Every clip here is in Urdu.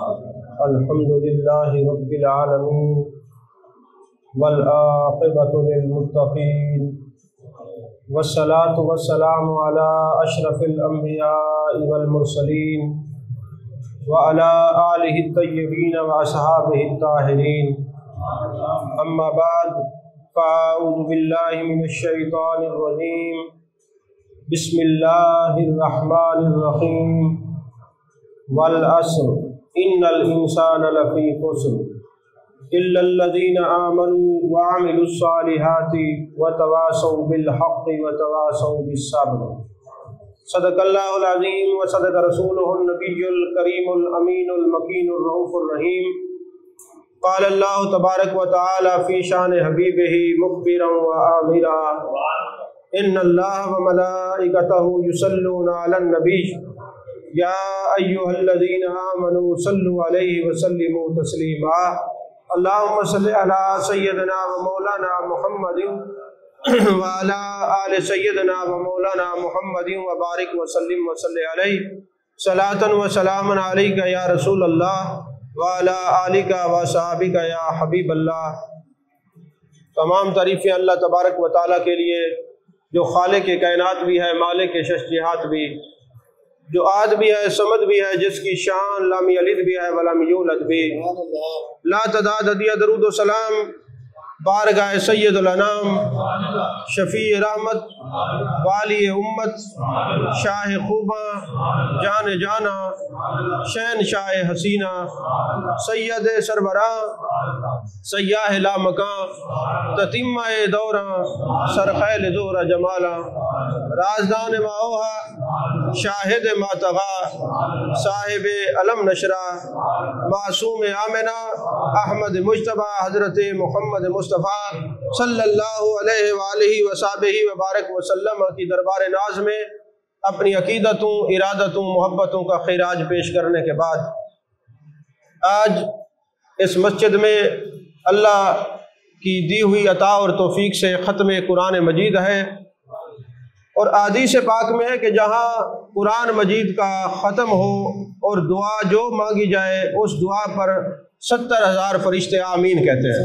الحمد لله رب العالمين والعاقبة للمتقين والصلاة والسلام على أشرف الأنبياء والمرسلين وعلى آله الطيبين وأصحابه الطاهرين. أما بعد فأعوذ بالله من الشيطان الرجيم. بسم الله الرحمن الرحيم. والعصر إن الإنسان لفي خسر إلا الذين آمنوا وعملوا الصالحات وتواصوا بالحق وتواصوا بالصبر. صدق الله العظيم وصدق رسوله النبي الكريم الأمين المكين الرؤوف الرحيم. قال الله تبارك وتعالى في شان حبيبه مخبرا وآمرا إن الله وملائكته يصلون على النبي يا أيها الذين آمنوا صلوا عليه وسلموا تسليما. اللهم صل على سيدنا ومولانا محمد وعلى آل سيدنا ومولانا محمد وبارك وسلم وصل عليه صلاة وسلام عليك يا رسول الله وعلى آلك وصحابك يا حبیب اللہ. تمام تعریفیں اللہ تبارک و تعالیٰ کے لیے جو خالق کائنات بھی ہے، مالک ششجہات بھی، جو آد بھی ہے، صمد بھی ہے، جس کی شان لم یلد بھی ہے ولم یولد بھی. لا تعداد عدیہ درود و سلام بارگاہ سید الانام، شفیع رحمت، والی امت، شاہ خوباں، جان جانا، شہن شاہ حسینہ، سید سربراہ، سیاہ لا مکان، تتمہ دوراں، سرخیل زہرہ جمالا، رازدان ماوہا، شاہد ماتغا، صاحب علم نشرہ، معصوم آمنہ، احمد مجتبہ، حضرت محمد مصطفیٰ صلی اللہ علیہ وآلہ وصحبہ وبارک وسلم کی دربار ناز میں اپنی عقیدتوں، ارادتوں، محبتوں کا خراج پیش کرنے کے بعد آج اس مسجد میں اللہ کی دی ہوئی عطا اور توفیق سے ختم قرآن مجید ہے، اور حدیث پاک میں ہے کہ جہاں قرآن مجید کا ختم ہو اور دعا جو مانگی جائے اس دعا پر 70,000 فرشتے آمین کہتے ہیں.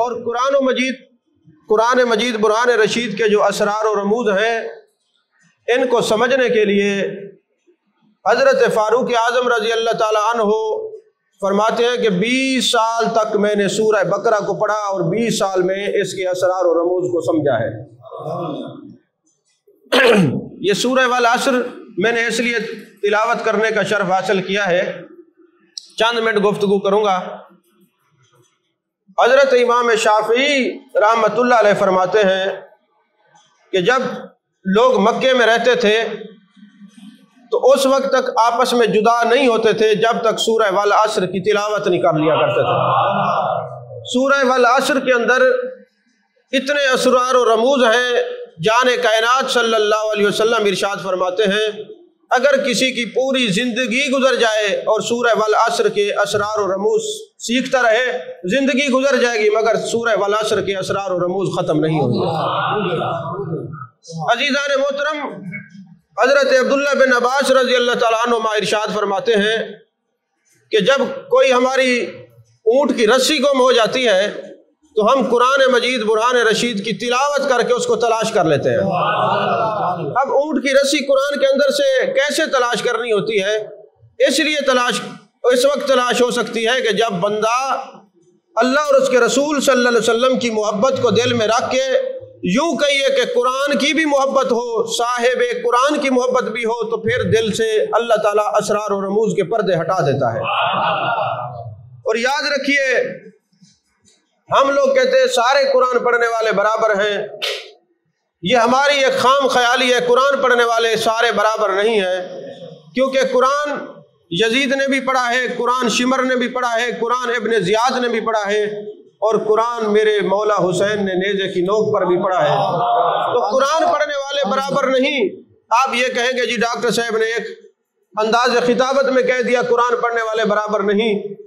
اور قرآن مجید برہان رشید کے جو اسرار و رموز ہیں ان کو سمجھنے کے لیے حضرت فاروق اعظم رضی اللہ تعالیٰ عنہ فرماتے ہیں کہ 20 سال تک میں نے سورہ بقرہ کو پڑھا اور 20 سال میں اس کے اسرار و رموز کو سمجھا ہے. یہ سورہ والعصر میں نے اس لیے تلاوت کرنے کا شرف حاصل کیا ہے، چند منٹ گفتگو کروں گا. حضرت امام شافعی رحمۃ اللہ علیہ فرماتے ہیں کہ جب لوگ مکے میں رہتے تھے تو اس وقت تک آپس میں جدا نہیں ہوتے تھے جب تک سورہ والعصر کی تلاوت نہیں کر لیا کرتے تھے. سورہ والعصر کے اندر اتنے اسرار و رموز ہیں. جان کائنات صلی اللہ علیہ وسلم ارشاد فرماتے ہیں اگر کسی کی پوری زندگی گزر جائے اور سورہ والعصر کے اسرار و رموز سیکھتا رہے، زندگی گزر جائے گی مگر سورہ والعصر کے اسرار و رموز ختم نہیں ہوں گے. عزیزان محترم، حضرت عبداللہ بن عباس رضی اللہ تعالیٰ عنہما ارشاد فرماتے ہیں کہ جب کوئی ہماری اونٹ کی رسی گم ہو جاتی ہے تو ہم قرآن مجید برہان رشید کی تلاوت کر کے اس کو تلاش کر لیتے ہیں. اب اونٹ کی رسی قرآن کے اندر سے کیسے تلاش کرنی ہوتی ہے؟ اس لیے اس وقت تلاش ہو سکتی ہے کہ جب بندہ اللہ اور اس کے رسول صلی اللہ علیہ وسلم کی محبت کو دل میں رکھ کے، یوں کہیے کہ قرآن کی بھی محبت ہو، صاحب قرآن کی محبت بھی ہو، تو پھر دل سے اللہ تعالیٰ اسرار و رموز کے پردے ہٹا دیتا ہے. اور یاد رکھیے، ہم لوگ کہتے ہیں سارے قرآن پڑھنے والے برابر ہیں. یہ ہماری ایک خام خیالی ہے. قرآن پڑھنے والے سارے برابر نہیں ہیں، کیونکہ قرآن یزید نے بھی پڑھا ہے، قرآن شمر نے بھی پڑھا ہے، قرآن ابن زیاد نے بھی پڑھا ہے، اور قرآن میرے مولا حسین نے نیزے کی نوک پر بھی پڑھا ہے. تو قرآن پڑھنے والے برابر نہیں. آپ یہ کہیں گے جی ڈاکٹر صاحب نے ایک انداز خطابت میں کہہ دیا قرآن پڑھنے والے برابر نہیں.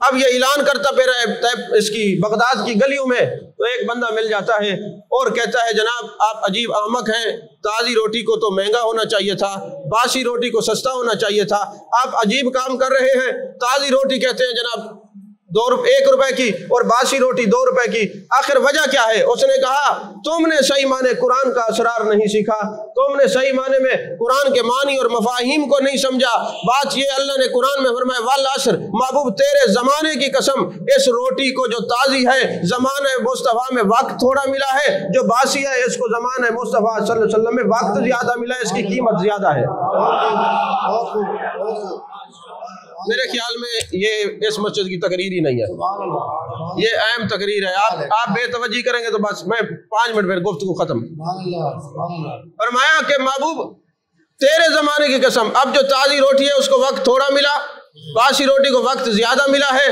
اب یہ اعلان کرتا پھر اس کی بغداد کی گلیوں میں، تو ایک بندہ مل جاتا ہے اور کہتا ہے جناب آپ عجیب احمق ہیں، تازی روٹی کو تو مہنگا ہونا چاہیے تھا، باسی روٹی کو سستا ہونا چاہیے تھا، آپ عجیب کام کر رہے ہیں، تازی روٹی کہتے ہیں جناب 1 روپے کی اور باسی روٹی 2 روپے کی، آخر وجہ کیا ہے؟ اس نے کہا تم نے صحیح معنی قرآن کا اسرار نہیں سیکھا، تم نے صحیح معنی میں قرآن کے معنی اور مفاہیم کو نہیں سمجھا۔ بات یہ اللہ نے قرآن میں فرمایا والعصر، محبوب تیرے زمانے کی قسم، اس روٹی کو جو تازی ہے زمانہ مصطفیٰ میں وقت تھوڑا ملا ہے، جو باسی ہے اس کو زمانہ مصطفیٰ صلی اللہ علیہ وسلم میں وقت زیادہ ملا ہے، اس کی قیمت زیادہ ہے۔ میرے خیال میں یہ اس مسجد کی تقریر ہی نہیں ہے، یہ اہم تقریر ہے، آپ بے توجہی کریں گے تو بس میں 5 منٹ پھر گفتگو ختم۔ فرمایا کہ محبوب تیرے زمانے کی قسم، اب جو تازی روٹی ہے اس کو وقت تھوڑا ملا، باسی روٹی کو وقت زیادہ ملا ہے،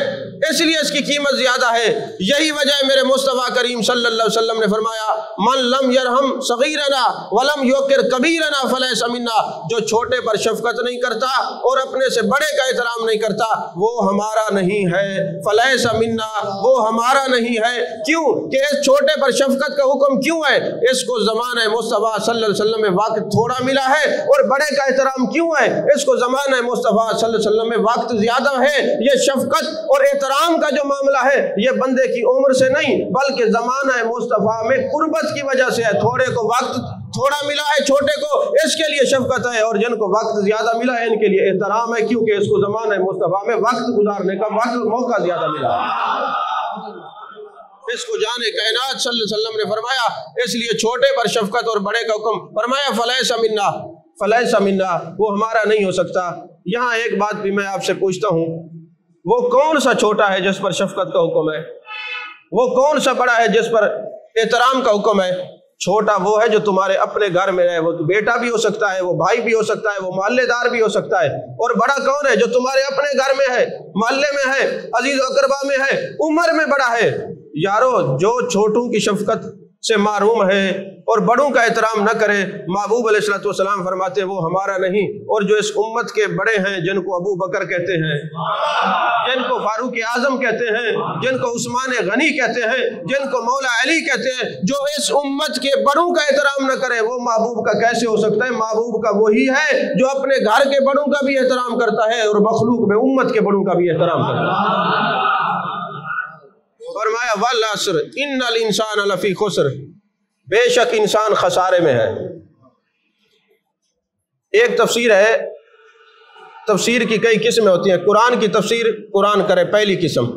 اس لیے اس کی قیمت زیادہ ہے۔ یہی وجہ ہے میرے مصطفیٰ کریم صلی اللہ علیہ وسلم نے فرمایا من لم یرحم صغیرنا ولم یوقر کبیرنا فلیس منا، جو چھوٹے پر شفقت نہیں کرتا اور اپنے سے بڑے کا احترام نہیں کرتا وہ ہمارا نہیں ہے، فلیس منا، وہ ہمارا نہیں ہے۔ کیوں کہ اس چھوٹے پر شفقت کا حکم کیوں ہے؟ اس کو زمانہ مصطفیٰ صلی اللہ علیہ وسلم میں وقت تھوڑا ملا ہے، اور بڑے کا احترام کیوں ہے؟ اس کو زمانہ مصطفیٰ صلی اللہ علیہ وسلم میں وقت زیادہ ہے۔ یہ شفقت اور احترام کا جو معاملہ ہے یہ بندے کی عمر سے نہیں بلکہ زمانہ مصطفیٰ میں قربت کی وجہ سے ہے۔ تھوڑے کو وقت تھوڑا ملا ہے، چھوٹے کو اس کے لیے شفقت ہے، اور جن کو وقت زیادہ ملا ہے ان کے لیے احترام ہے، کیونکہ اس کو زمانہ مصطفیٰ میں وقت گزارنے کا موقع زیادہ ملا ہے۔ اس کو جان کائنات صلی اللہ علیہ وسلم نے فرمایا، اس لیے چھوٹے پر شفقت اور بڑے کا حکم فرمایا فلیس منا، فلیس منا، وہ ہمارا نہیں ہو سکتا۔ یہاں ایک بات بھی میں آپ سے پوچھتا ہوں، وہ کون سا چھوٹا ہے جس پر شفقت کا حکم ہے؟ وہ کون سا بڑا ہے جس پر احترام کا حکم ہے؟ چھوٹا وہ ہے جو تمہارے اپنے گھر میں ہے، وہ بیٹا بھی ہو سکتا ہے، وہ بھائی بھی ہو سکتا ہے، وہ محلے دار بھی ہو سکتا ہے۔ اور بڑا کون ہے؟ جو تمہارے اپنے گھر میں ہے، محلے میں ہے، عزیز و اقربا میں ہے، عمر میں بڑا ہے۔ یارو جو چھوٹوں کی شفقت سے محروم ہے اور بڑوں کا احترام نہ کرے، محبوب علیہ الصلوۃ والسلام فرماتے وہ ہمارا نہیں۔ اور جو اس امت کے بڑے ہیں جن کو ابو بکر کہتے ہیں، جن کو فاروق اعظم کہتے ہیں، جن کو عثمان غنی کہتے ہیں، جن کو مولا علی کہتے ہیں، جو اس امت کے بڑوں کا احترام نہ کرے وہ محبوب کا کیسے ہو سکتا ہے؟ محبوب کا وہی ہے جو اپنے گھر کے بڑوں کا بھی احترام کرتا ہے اور مخلوق میں امت کے بڑوں کا بھی احترام کرتا ہے۔ فرمایا والعصر ان الانسان لفی خسر، بے شک انسان خسارے میں ہے۔ ایک تفسیر ہے، تفسیر کی کئی قسمیں ہوتی ہیں۔ قرآن کی تفسیر قرآن کرے پہلی قسم،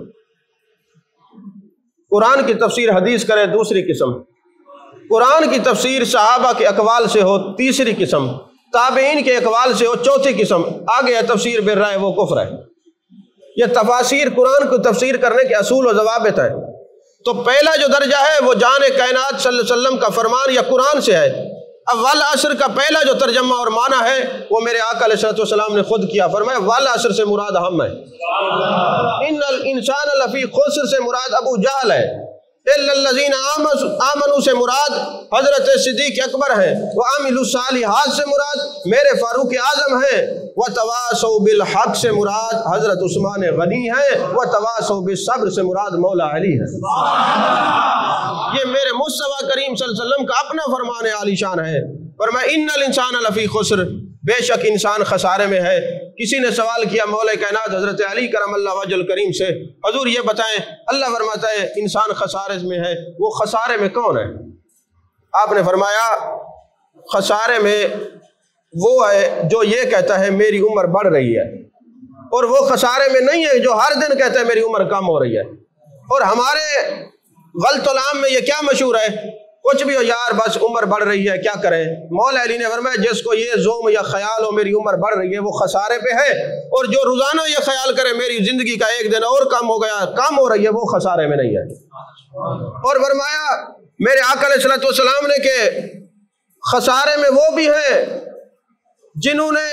قرآن کی تفسیر حدیث کرے دوسری قسم، قرآن کی تفسیر صحابہ کے اقوال سے ہو تیسری قسم، تابعین کے اقوال سے ہو چوتھی قسم، آگے ہے تفسیر بالرائے وہ کفر ہے۔ یہ تفاسیر قرآن کو تفسیر کرنے کے اصول و ضوابط ہے۔ تو پہلا جو درجہ ہے وہ جان کائنات صلی اللہ علیہ وسلم کا فرمان یا قرآن سے ہے۔ اب والعصر کا پہلا جو ترجمہ اور معنی ہے وہ میرے آقا علیہ الصلوۃ والسلام نے خود کیا، فرمایا والعصر سے مراد ہم ہے، ان الانسان لفی خسر سے مراد ابو جہل ہے، الا الذین آمنوا سے مراد حضرت صدیق اکبر ہیں، وعملوا الصالحات سے مراد میرے فاروق اعظم ہیں، وتواصوا بالحق سے مراد حضرت عثمان غنی ہیں، وتواصوا بالصبر سے مراد مولا علی ہے۔ یہ میرے مصطفیٰ کریم صلی اللہ علیہ وسلم کا اپنا فرمان عالی شان ہے۔ فرمایا ان الانسان لفی خسر، بے شک انسان خسارے میں ہے۔ کسی نے سوال کیا مولا کائنات حضرت علی کرم اللہ وجہ الکریم سے، حضور یہ بتائیں اللہ فرماتا ہے انسان خسارے میں ہے، وہ خسارے میں کون ہے؟ آپ نے فرمایا خسارے میں وہ ہے جو یہ کہتا ہے میری عمر بڑھ رہی ہے، اور وہ خسارے میں نہیں ہے جو ہر دن کہتا ہے میری عمر کم ہو رہی ہے۔ اور ہمارے غلط العام میں یہ کیا مشہور ہے؟ کچھ بھی ہو یار بس عمر بڑھ رہی ہے کیا کریں۔ مولا علی نے فرمایا جس کو یہ زوم یا خیال ہو میری عمر بڑھ رہی ہے وہ خسارے پہ ہے، اور جو روزانہ یہ خیال کرے میری زندگی کا ایک دن اور کم ہو گیا، کم ہو رہی ہے، وہ خسارے میں نہیں ہے۔ اور فرمایا میرے آقا علیہ الصلوۃ والسلام نے کہ خسارے میں وہ بھی ہیں جنہوں نے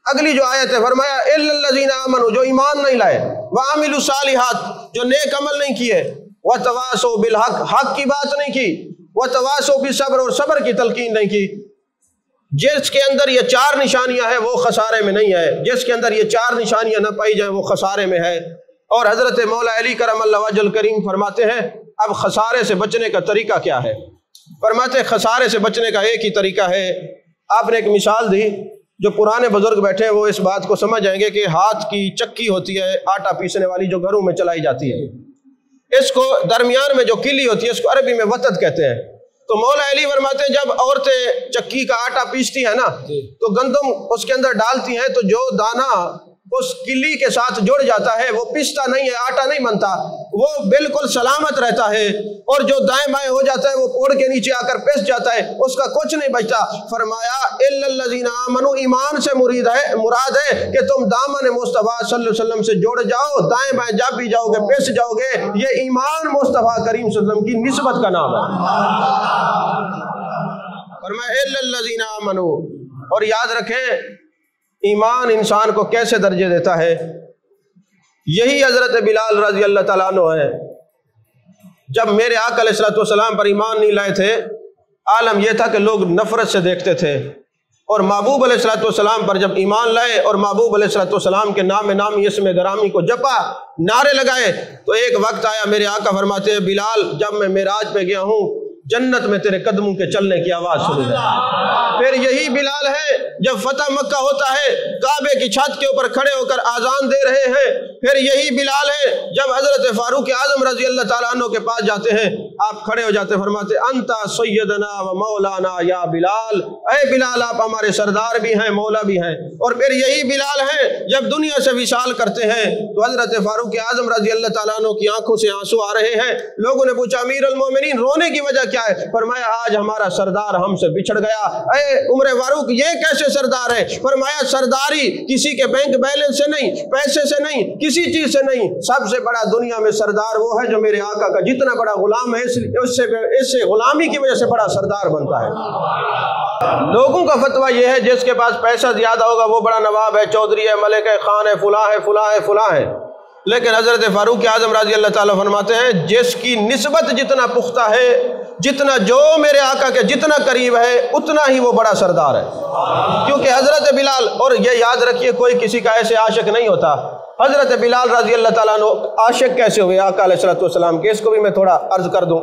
اگلی جو آیت ہے فرمایا الا الذین آمنوا، جو ایمان نہیں لائے، وعملوا الصالحات، جو نیک عمل نہیں کیے، وتواصوا بالحق، حق کی بات نہیں کی، وتواصوا بالصبر، اور صبر کی تلقین نہیں کی۔ جس کے اندر یہ 4 نشانیاں ہیں وہ خسارے میں نہیں ہے، جس کے اندر یہ 4 نشانیاں نہ پائی جائیں وہ خسارے میں ہے۔ اور حضرت مولا علی کرم اللہ وجہ کریم فرماتے ہیں اب خسارے سے بچنے کا طریقہ کیا ہے؟ فرماتے ہیں خسارے سے بچنے کا ایک ہی طریقہ ہے. آپ نے ایک مثال دی، جو پرانے بزرگ بیٹھے ہیں وہ اس بات کو سمجھ جائیں گے کہ ہاتھ کی چکی ہوتی ہے آٹا پیسنے والی جو گھروں میں چلائی جاتی ہے، اس کو درمیان میں جو کلی ہوتی ہے اس کو عربی میں وتد کہتے ہیں. تو مولا علی فرماتے ہیں جب عورتیں چکی کا آٹا پیستی ہیں نا تو گندم اس کے اندر ڈالتی ہیں تو جو دانہ اس کلی کے ساتھ جڑ جاتا ہے وہ پستا نہیں ہے، آٹا نہیں بنتا، وہ بالکل سلامت رہتا ہے. اور جو دائیں بائیں ہو جاتا ہے وہ پوڑ کے نیچے آ کر پس جاتا ہے، اس کا کچھ نہیں بچتا. فرمایا الا الذین آمنوا، ایمان سے مراد ہے کہ تم دامن مصطفیٰ صلی اللہ علیہ وسلم سے جڑ جاؤ، دائیں بائیں جب بھی جاؤ گے پس جاؤ گے. یہ ایمان مصطفیٰ کریم صلی اللہ علیہ وسلم کی نسبت کا نام ہے. فرمایا الا الذین آمنوا. اور یاد رکھیں ایمان انسان کو کیسے درجے دیتا ہے. یہی حضرت بلال رضی اللہ تعالیٰ عنہ ہے. جب میرے آقا علیہ السلام پر ایمان نہیں لائے تھے، عالم یہ تھا کہ لوگ نفرت سے دیکھتے تھے، اور محبوب علیہ السلام پر جب ایمان لائے اور محبوب علیہ السلام کے نام نامی اسم گرامی کو جپا، نعرے لگائے، تو ایک وقت آیا میرے آقا فرماتے ہیں بلال جب میں معراج پہ گیا ہوں جنت میں تیرے قدموں کے چلنے کی آواز سنی ہے. پھر یہی بلال ہے جب فتح مکہ ہوتا ہے کعبے کی چھت کے اوپر کھڑے ہو کر آذان دے رہے ہیں. پھر یہی بلال ہے جب حضرت فاروق اعظم رضی اللہ تعالیٰ عنہ کے پاس جاتے ہیں، آپ کھڑے ہو جاتے فرماتے انتا سیدنا و مولانا یا بلال، اے بلال آپ ہمارے سردار بھی ہیں مولا بھی ہیں. اور پھر یہی بلال ہے جب دنیا سے وصال کرتے ہیں تو حضرت فاروق اعظم رضی اللہ تعالیٰ عنہ کی آنکھوں سے آنسو آ رہے ہیں. لوگوں نے پوچھا امیر المومنین رونے کی وجہ کیا ہے؟ فرمایا آج ہمارا سردار ہم سے بچھڑ گیا. اے عمر فاروق یہ کیسے سردار ہے؟ فرمایا سرداری کسی کے بینک بیلنس سے نہیں، پیسے سے نہیں، کسی چیز سے نہیں. سب سے بڑا دنیا میں سردار وہ ہے جو میرے آقا کا جتنا بڑا غلام ہے اس سے غلامی کی وجہ سے بڑا سردار بنتا ہے. لوگوں کا فتویٰ یہ ہے جس کے پاس پیسہ زیادہ ہوگا وہ بڑا نواب ہے، چودھری ہے، ملک ہے، خان ہے، فلاں ہے، فلاں ہے، فلاں ہے. لیکن حضرت فاروق اعظم رضی اللہ تعالیٰ فرماتے ہیں جس کی نسبت جتنا پختہ ہے، جتنا جو میرے آقا کے جتنا قریب ہے اتنا ہی وہ بڑا سردار ہے. کیونکہ حضرت بلال، اور یہ یاد رکھیے کوئی کسی کا ایسے عاشق نہیں ہوتا. حضرت بلال رضی اللہ تعالیٰ عنہ عاشق کیسے ہوئے آقا علیہ السلام کے، اس کو بھی میں تھوڑا عرض کر دوں.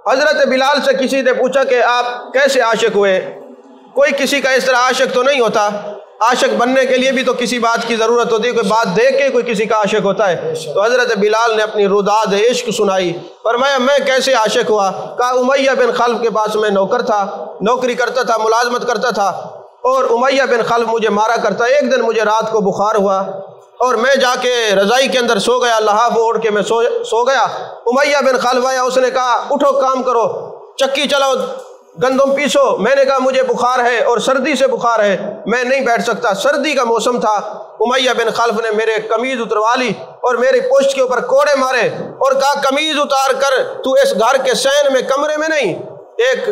حضرت بلال سے کسی نے پوچھا کہ آپ کیسے عاشق ہوئے؟ کوئی کسی کا اس طرح عاشق تو نہیں ہوتا. عاشق بننے کے لیے بھی تو کسی بات کی ضرورت ہوتی ہے، کوئی بات دیکھ کے کوئی کسی کا عاشق ہوتا ہے. تو حضرت بلال نے اپنی روداد عشق سنائی. فرمایا میں کیسے عاشق ہوا؟ کہا امیہ بن خلف کے پاس میں نوکر تھا، نوکری کرتا تھا، ملازمت کرتا تھا، اور امیہ بن خلف مجھے مارا کرتا. ایک دن مجھے رات کو بخار ہوا اور میں جا کے رضائی کے اندر سو گیا، لحاف اوڑھ کے میں سو گیا. امیہ بن خلف آیا، اس نے کہا اٹھو کام کرو، چکی چلاؤ، گندم پیسو. میں نے کہا مجھے بخار ہے اور سردی سے بخار ہے، میں نہیں بیٹھ سکتا. سردی کا موسم تھا. امیہ بن خلف نے میرے قمیض اتروا لی اور میری پشت کے اوپر کوڑے مارے اور کہا قمیض اتار کر تو اس گھر کے سین میں کمرے میں نہیں، ایک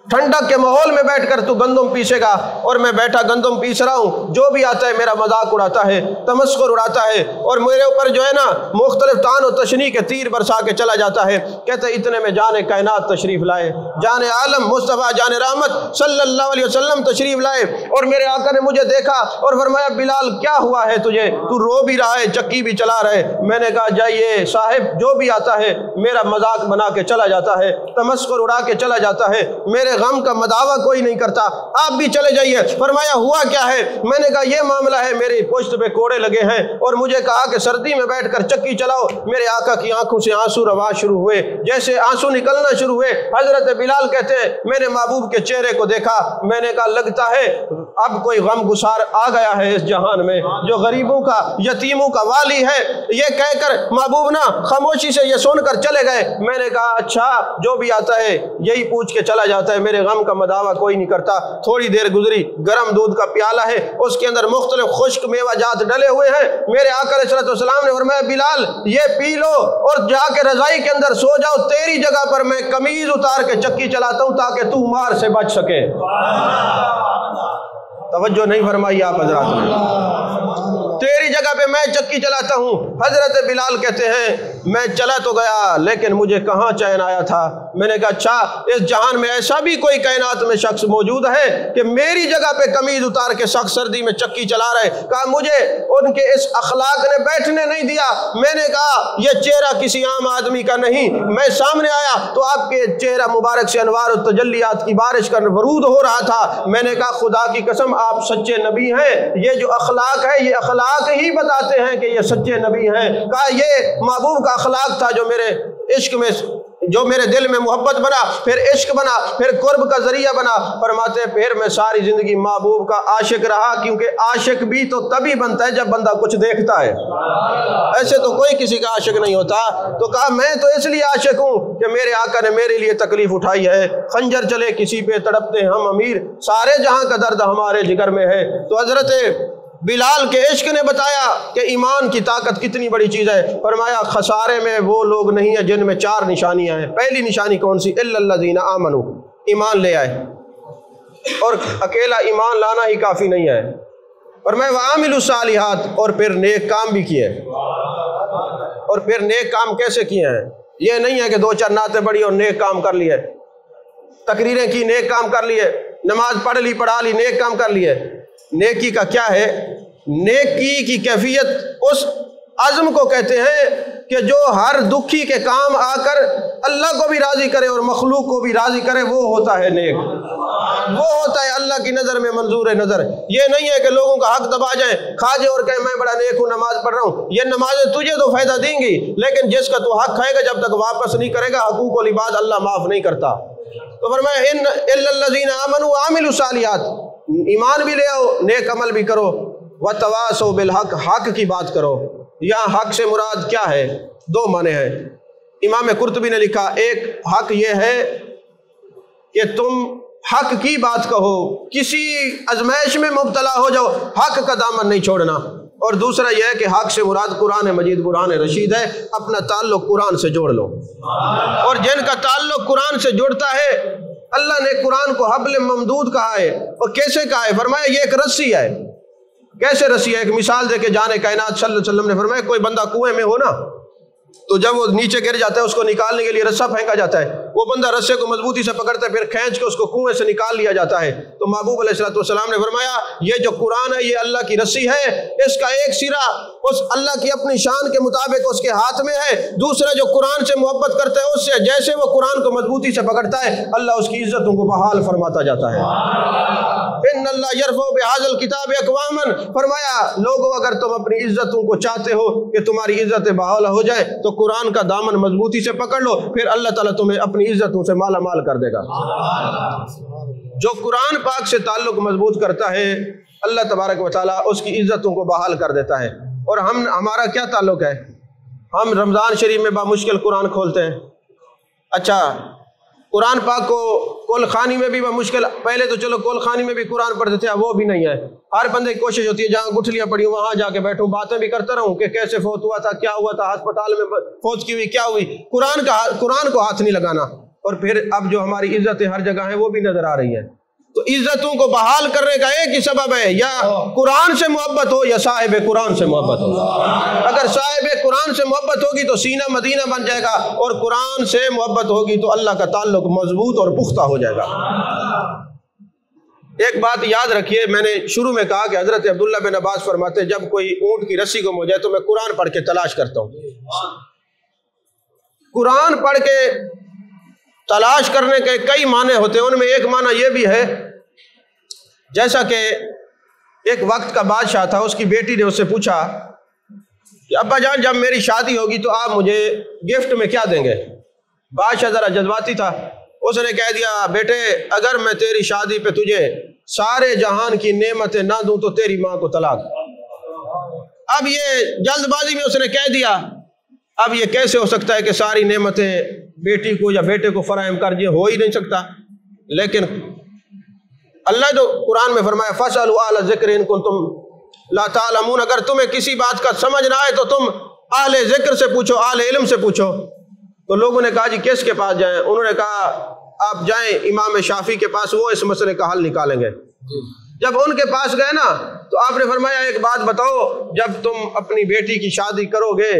ٹھنڈک کے ماحول میں بیٹھ کر تو گندم پیسے گا. اور میں بیٹھا گندم پیس رہا ہوں، جو بھی آتا ہے میرا مذاق اڑاتا ہے، تمسخر اڑاتا ہے، اور میرے اوپر جو ہے نا مختلف طعن و تشنیع کے تیر برسا کے چلا جاتا ہے. کہتے ہیں اتنے میں جان کائنات تشریف لائے، جان عالم مصطفیٰ جان رحمت صلی اللہ علیہ وسلم تشریف لائے. اور میرے آقا نے مجھے دیکھا اور فرمایا بلال کیا ہوا ہے تجھے، تو رو بھی رہا ہے، چکی بھی چلا رہے. میں نے کہا جائیے صاحب، جو بھی آتا ہے میرا مذاق بنا کے چلا جاتا ہے، تمسخر اڑا کے چلا جاتا ہے، میرے غم کا مداوع کوئی نہیں کرتا، آپ بھی چلے جائیے. فرمایا ہوا کیا ہے؟ میں نے کہا یہ معاملہ ہے، میری پشت پہ کوڑے لگے ہیں اور مجھے کہا کہ سردی میں بیٹھ کر چکی چلاؤ. میرے آقا کی آنکھوں سے آنسو روا شروع ہوئے، جیسے آنسو نکلنا شروع ہوئے. حضرت بلال کہتے ہیں میں نے محبوب کے چہرے کو دیکھا، میں نے کہا لگتا ہے اب کوئی غم گسار آ گیا ہے اس جہان میں جو غریبوں کا یتیموں کا والی ہے. یہ کہہ کر محبوب نا خاموشی سے یہ سن کر چلے گئے. میں نے کہا اچھا جو بھی آتا ہے یہی پوچھ کے چلا جاتا ہے، میرے غم کا مداوع کوئی نہیں کرتا. تھوڑی دیر گزری، گرم دودھ کا پیالہ ہے، اس کے اندر مختلف خشک میوہ جات ڈلے ہوئے ہیں. میرے آقا علیہ السلام نے فرمایا بلال یہ پی لو اور جا کے رضائی کے اندر سو جاؤ، تیری جگہ پر میں قمیض اتار کے چکی چلاتا ہوں تاکہ تو مار سے بچ سکے. توجہ نہیں فرمائی آپ حضرات نے؟ تیری جگہ پہ میں چکی چلاتا ہوں. حضرت بلال کہتے ہیں میں چلا تو گیا لیکن مجھے کہاں چین آیا تھا۔ میں نے کہا اچھا اس جہان میں ایسا بھی کوئی کائنات میں شخص موجود ہے کہ میری جگہ پہ قمیض اتار کے سخت سردی میں چکی چلا رہے؟ کہا مجھے ان کے اس اخلاق نے بیٹھنے نہیں دیا۔ میں نے کہا یہ چہرہ کسی عام آدمی کا نہیں۔ میں سامنے آیا تو آپ کے چہرہ مبارک سے انوار و تجلیات کی بارش کا ورود ہو رہا تھا۔ میں نے کہا خدا کی قسم آپ سچے نبی ہیں، یہ جو اخلاق ہے یہ اخلاق ہی بتاتے ہیں کہ یہ سچے نبی ہیں۔ کہا یہ محبوب کا اخلاق تھا جو میرے عشق میں، جو میرے دل میں محبت بنا، پھر عشق بنا، پھر قرب کا ذریعہ بنا۔ فرماتے ہیں پھر میں ساری زندگی محبوب کا عاشق رہا، کیونکہ عاشق بھی تو تبھی بنتا ہے جب بندہ کچھ دیکھتا ہے، ایسے تو کوئی کسی کا عاشق نہیں ہوتا۔ تو کہا میں تو اس لیے عاشق ہوں کہ میرے آقا نے میرے لیے تکلیف اٹھائی ہے۔ خنجر چلے کسی پہ تڑپتے ہم امیر، سارے جہاں کا درد ہمارے جگر میں ہے۔ تو حضرت بلال کے عشق نے بتایا کہ ایمان کی طاقت کتنی بڑی چیز ہے۔ فرمایا خسارے میں وہ لوگ نہیں ہیں جن میں 4 نشانیاں ہیں۔ پہلی نشانی کون سی؟ الا الذین آمنوا، ایمان لے آئے، اور اکیلا ایمان لانا ہی کافی نہیں ہے۔ فرمایا وعاملوا الصالحات، اور پھر نیک کام بھی کیے۔ اور پھر نیک کام کیسے کیے ہیں؟ یہ نہیں ہے کہ 2-4 نعتیں پڑھی اور نیک کام کر لیے، تقریریں کی نیک کام کر لیے، نماز پڑھ لی پڑھا لی نیک کام کر لیے۔ نیکی کا کیا ہے؟ نیکی کی کیفیت اس عزم کو کہتے ہیں کہ جو ہر دکھی کے کام آ کر اللہ کو بھی راضی کرے اور مخلوق کو بھی راضی کرے، وہ ہوتا ہے نیک، وہ ہوتا ہے اللہ کی نظر میں منظور نظر۔ یہ نہیں ہے کہ لوگوں کا حق دبا جائے، کھا جائے اور کہے میں بڑا نیک ہوں نماز پڑھ رہا ہوں۔ یہ نمازیں تجھے تو فائدہ دیں گی، لیکن جس کا تو حق کھائے گا جب تک واپس نہیں کرے گا حقوق و لباس اللہ معاف نہیں کرتا۔ تو فرمایا ان الا الذین آمنوا وعملوا الصالحات، ایمان بھی لے آؤ، نیک عمل بھی کرو، وتواصوا بالحق، حق کی بات کرو۔ یہاں حق سے مراد کیا ہے؟ 2 معنی ہیں۔ امام قرطبی نے لکھا ایک حق یہ ہے کہ تم حق کی بات کہو، کسی ازمائش میں مبتلا ہو جاؤ، حق کا دامن نہیں چھوڑنا۔ اور دوسرا یہ ہے کہ حق سے مراد قرآن مجید قرآن رشید ہے، اپنا تعلق قرآن سے جوڑ لو۔ اور جن کا تعلق قرآن سے جڑتا ہے، اللہ نے قرآن کو حبل ممدود کہا ہے، اور کیسے کہا ہے؟ فرمایا یہ ایک رسی ہے۔ کیسے رسی ہے؟ ایک مثال دے کے جانے کائنات صلی اللہ علیہ وسلم نے فرمایا کوئی بندہ کنویں میں ہو نا، تو جب وہ نیچے گر جاتا ہے اس کو نکالنے کے لیے رسا پھینکا جاتا ہے، وہ بندہ رسے کو مضبوطی سے پکڑتا ہے، پھر کھینچ کے اس کو کنویں سے نکال لیا جاتا ہے۔ تو محبوب علیہ السلام نے فرمایا یہ جو قرآن ہے یہ اللہ کی رسی ہے، اس کا ایک سرا اس اللہ کی اپنی شان کے مطابق اس کے ہاتھ میں ہے، دوسرا جو قرآن سے محبت کرتا ہے اس سے جیسے وہ قرآن کو مضبوطی سے پکڑتا ہے اللہ اس کی عزتوں کو بحال فرماتا جاتا ہے۔ ان اللہ یرفع بہذا الکتاب اقواما، فرمایا لوگوں اگر تم اپنی عزتوں کو چاہتے ہو کہ تمہاری عزتیں بحال ہو جائے تو قرآن کا دامن مضبوطی سے پکڑ لو، پھر اللہ تعالیٰ تمہیں اپنی عزتوں سے مالا مال کر دے گا۔ جو قرآن پاک سے تعلق مضبوط کرتا ہے اللہ تبارک و تعالیٰ اس کی عزتوں کو بحال کر دیتا ہے۔ اور ہمارا کیا تعلق ہے؟ ہم رمضان شریف میں بامشکل قرآن کھولتے ہیں، اچھا قرآن پاک کو کول خانی میں بھی بمشکل، پہلے تو چلو کول خانی میں بھی قرآن پڑھتے تھے، اب وہ بھی نہیں ہے۔ ہر بندے کی کوشش ہوتی ہے جہاں گٹھلیاں پڑی ہوں وہاں جا کے بیٹھوں، باتیں بھی کرتا رہوں کہ کیسے فوت ہوا تھا، کیا ہوا تھا، ہسپتال میں فوت کی ہوئی کیا ہوئی، قرآن کو ہاتھ نہیں لگانا۔ اور پھر اب جو ہماری عزتیں ہر جگہ ہیں وہ بھی نظر آ رہی ہیں۔ تو عزتوں کو بحال کرنے کا ایک ہی سبب ہے، یا قرآن سے محبت ہو یا صاحب قرآن سے محبت ہو۔ اگر صاحب قرآن سے محبت ہوگی تو سینہ مدینہ بن جائے گا، اور قرآن سے محبت ہوگی تو اللہ کا تعلق مضبوط اور پختہ ہو جائے گا۔ ایک بات یاد رکھیے، میں نے شروع میں کہا کہ حضرت عبداللہ بن عباس فرماتے ہیں جب کوئی اونٹ کی رسی گم ہو جائے تو میں قرآن پڑھ کے تلاش کرتا ہوں۔ قرآن پڑھ کے تلاش کرنے کے کئی معنی ہوتے ہیں، ان میں ایک معنی یہ بھی ہے جیسا کہ ایک وقت کا بادشاہ تھا، اس کی بیٹی نے اس سے پوچھا کہ ابا جان جب میری شادی ہوگی تو آپ مجھے گفٹ میں کیا دیں گے؟ بادشاہ ذرا جذباتی تھا، اس نے کہہ دیا بیٹے اگر میں تیری شادی پہ تجھے سارے جہان کی نعمتیں نہ دوں تو تیری ماں کو طلاق۔ اب یہ جلد بازی میں اس نے کہہ دیا، اب یہ کیسے ہو سکتا ہے کہ ساری نعمتیں بیٹی کو یا بیٹے کو فراہم کر دیے؟ ہو ہی نہیں سکتا۔ لیکن اللہ جو قرآن میں فرمایا فَاسْأَلُوا أَهْلَ الذِّكْرِ إِن كُنتُمْ لَا تَعْلَمُونَ، اگر تمہیں کسی بات کا سمجھ نہ آئے تو تم اہل ذکر سے پوچھو، اہل علم سے پوچھو۔ تو لوگوں نے کہا جی کس کے پاس جائیں؟ انہوں نے کہا آپ جائیں امام شافعی کے پاس، وہ اس مسئلے کا حل نکالیں گے۔ جب ان کے پاس گئے نا تو آپ نے فرمایا ایک بات بتاؤ، جب تم اپنی بیٹی کی شادی کرو گے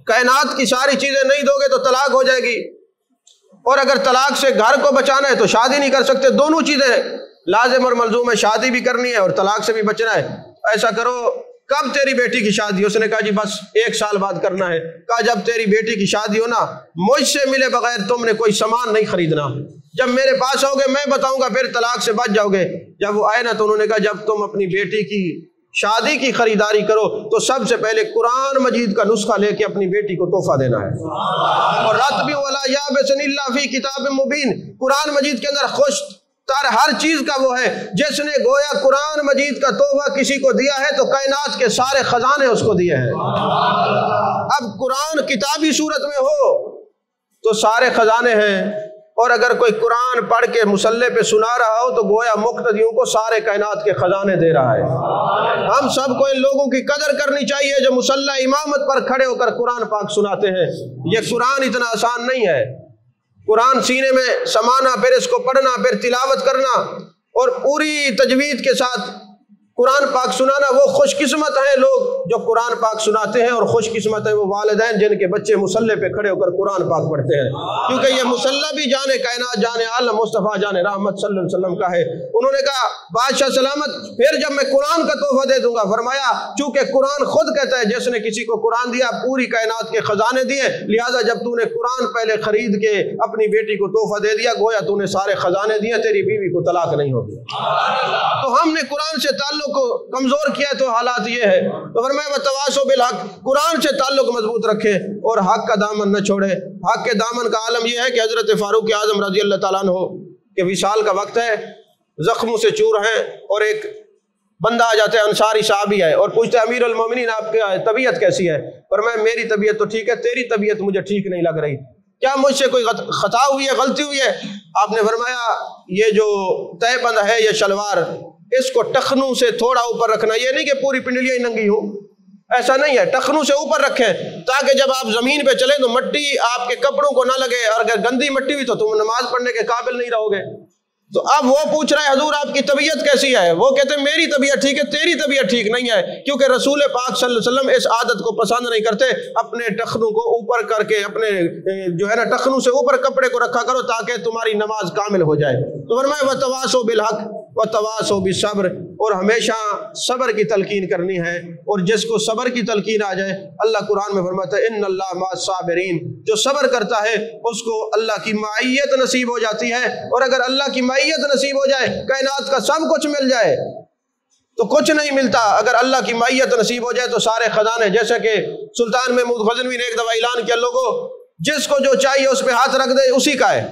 کائنات کی ساری چیزیں نہیں دو گے تو طلاق ہو جائے گی، اور اگر طلاق سے گھر کو بچانا ہے تو شادی نہیں کر سکتے، دونوں چیزیں لازم اور ملزوم ہے، شادی بھی کرنی ہے اور طلاق سے بھی بچنا ہے۔ ایسا کرو، کب تیری بیٹی کی شادی؟ اس نے کہا جی بس 1 سال بعد کرنا ہے۔ کہا جب تیری بیٹی کی شادی ہو نا، مجھ سے ملے بغیر تم نے کوئی سامان نہیں خریدنا، جب میرے پاس آؤ گے میں بتاؤں گا، پھر طلاق سے بچ جاؤ گے۔ جب وہ آئے نا تو انہوں نے کہا جب تم اپنی بیٹی کی شادی کی خریداری کرو تو سب سے پہلے قرآن مجید کا نسخہ لے کے اپنی بیٹی کو تحفہ دینا ہے، اور رتب ولا یابس الا فی کتاب مبین، قرآن مجید کے اندر خوش تر ہر چیز کا وہ ہے، جس نے گویا قرآن مجید کا تحفہ کسی کو دیا ہے تو کائنات کے سارے خزانے اس کو دیے ہیں۔ اب قرآن کتابی صورت میں ہو تو سارے خزانے ہیں، اور اگر کوئی قرآن پڑھ کے مصلی پہ سنا رہا ہو تو گویا مقتدیوں کو سارے کائنات کے خزانے دے رہا ہے۔ ہم سب کو ان لوگوں کی قدر کرنی چاہیے جو مصلی امامت پر کھڑے ہو کر قرآن پاک سناتے ہیں۔ یہ قرآن اتنا آسان نہیں ہے، قرآن سینے میں سمانا، پھر اس کو پڑھنا، پھر تلاوت کرنا اور پوری تجوید کے ساتھ قرآن پاک سنانا۔ وہ خوش قسمت ہیں لوگ جو قرآن پاک سناتے ہیں، اور خوش قسمت ہیں وہ والدین جن کے بچے مصلی پہ کھڑے ہو کر قرآن پاک پڑھتے ہیں، کیونکہ یہ مصلی بھی جان کائنات، جان عالم مصطفیٰ، جان رحمت صلی اللہ علیہ وسلم کا ہے۔ انہوں نے کہا بادشاہ سلامت پھر جب میں قرآن کا تحفہ دے دوں گا، فرمایا چونکہ قرآن خود کہتا ہے جس نے کسی کو قرآن دیا پوری کائنات کے خزانے دیے، لہٰذا جب تو نے قرآن پہلے خرید کے اپنی بیٹی کو تحفہ دے دیا گویا تو نے سارے خزانے دیے، تیری بیوی کو طلاق نہیں ہوگی۔ تو ہم نے قرآن سے تعلق کو کمزور کیا تو حالات یہ ہے۔ تو فرمایا وتواصوا بالحق، قرآن سے تعلق مضبوط رکھے اور حق کا دامن نہ چھوڑے۔ حق کے دامن کا عالم یہ ہے کہ حضرت فاروق اعظم رضی اللہ تعالیٰ عنہ کہ وصال کا وقت ہے، زخموں سے چور ہیں، اور ایک بندہ آ جاتا ہے انصاری صحابی ہے اور پوچھتا ہے امیر المومنین آپ کی طبیعت کیسی ہے؟ فرمایا میری طبیعت تو ٹھیک ہے، تیری طبیعت مجھے ٹھیک نہیں لگ رہی، کیا مجھ سے کوئی خطا ہوئی ہے، غلطی ہوئی ہے؟ آپ نے فرمایا یہ جو تہ بند ہے یہ شلوار، اس کو ٹخنوں سے تھوڑا اوپر رکھنا، یہ نہیں کہ پوری پنڈلیاں ہی ننگی ہوں، ایسا نہیں ہے، ٹخنوں سے اوپر رکھیں تاکہ جب آپ زمین پہ چلیں تو مٹی آپ کے کپڑوں کو نہ لگے، اور اگر گندی مٹی ہوئی تو تم نماز پڑھنے کے قابل نہیں رہو گے۔ تو اب وہ پوچھ رہا ہے حضور آپ کی طبیعت کیسی ہے؟ وہ کہتے ہیں میری طبیعت ٹھیک ہے، تیری طبیعت ٹھیک نہیں ہے، کیونکہ رسول پاک صلی اللہ علیہ وسلم اس عادت کو پسند نہیں کرتے، اپنے ٹخنوں کو اوپر کر کے اپنے جو ہے نا ٹخنوں سے اوپر کپڑے کو رکھا کرو تاکہ تمہاری نماز کامل ہو جائے۔ تو فرمایا وتواصوا بالحق وتواصوا بالصبر، اور ہمیشہ صبر کی تلقین کرنی ہے، اور جس کو صبر کی تلقین آ جائے اللہ قرآن میں فرماتا ہے ان اللہ مع الصابرین، جو صبر کرتا ہے اس کو اللہ کی معیت نصیب ہو جاتی ہے، اور اگر اللہ کی معیت نصیب ہو جائے کائنات کا سب کچھ مل جائے تو کچھ نہیں ملتا، اگر اللہ کی معیت نصیب ہو جائے تو سارے خزانے، جیسا کہ سلطان محمود غزنوی نے ایک دفعہ اعلان کیا لوگوں جس کو جو چاہیے اس پہ ہاتھ رکھ دے اسی کا ہے،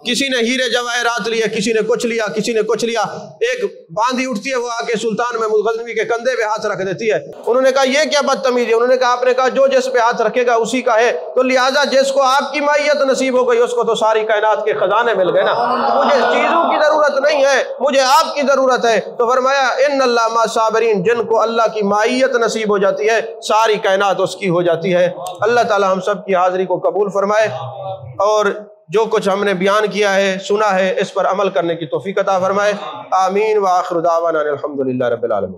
کسی نے ہیرے جواہرات لیے، کسی نے کچھ لیا، کسی نے کچھ لیا، ایک باندھی اٹھتی ہے وہ آ کے سلطان محمود غزنوی کے کندھے پہ ہاتھ رکھ دیتی ہے، انہوں نے کہا یہ کیا بدتمیزی ہے؟ انہوں نے کہا آپ نے کہا جو جس پہ ہاتھ رکھے گا اسی کا ہے، تو لہٰذا جس کو آپ کی معیت نصیب ہو گئی اس کو تو ساری کائنات کے خزانے مل گئے نا، مجھے چیزوں کی ضرورت نہیں ہے، مجھے آپ کی ضرورت ہے۔ تو فرمایا ان اللہ مع الصابرین، جن کو اللہ کی معیت نصیب ہو جاتی ہے ساری کائنات اس کی ہو جاتی ہے۔ اللہ تعالی ہم سب کی حاضری کو قبول فرمائے، اور جو کچھ ہم نے بیان کیا ہے سنا ہے اس پر عمل کرنے کی توفیق عطا فرمائے، آمین۔ وآخر دعوانا الحمدللہ رب العالمین۔